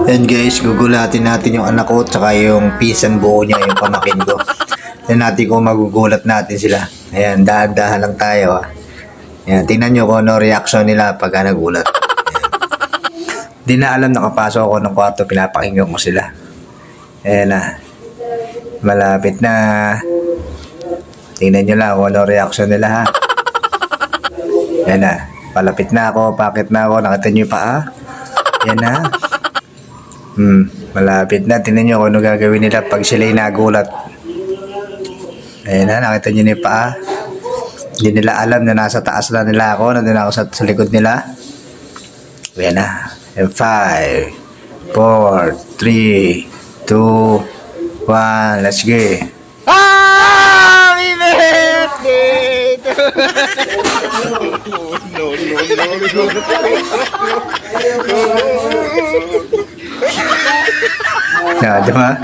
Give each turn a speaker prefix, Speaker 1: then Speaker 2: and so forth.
Speaker 1: And guys, gugulatin natin yung anak ko tsaka yung pinsan buo niya, yung pamakin ko. Tignan natin kung magugulat natin sila. Ayan, dahan-dahan lang tayo. Ayan, tingnan nyo kung ano reaction nila pagka nagulat. Di na alam, nakapasok ako ng kwarto, pinapakinggan ko sila. Ayan na. Malapit na. Tingnan nyo lang kung ano reaction nila ha. Ayan na. Palapit na ako, pakit na ako. Nakita nyo pa ha. Ayan na. Malapit na. Tingnan nyo kung ano gagawin nila pag sila'y nagulat. Ayan na, nakita nyo ni pa. Hindi nila alam na nasa taas na nila ako. Nandun ako sa likod nila. Ayan na. And 5, 4, 3, 2, 1. Let's go.
Speaker 2: Happy birthday to
Speaker 1: Diba?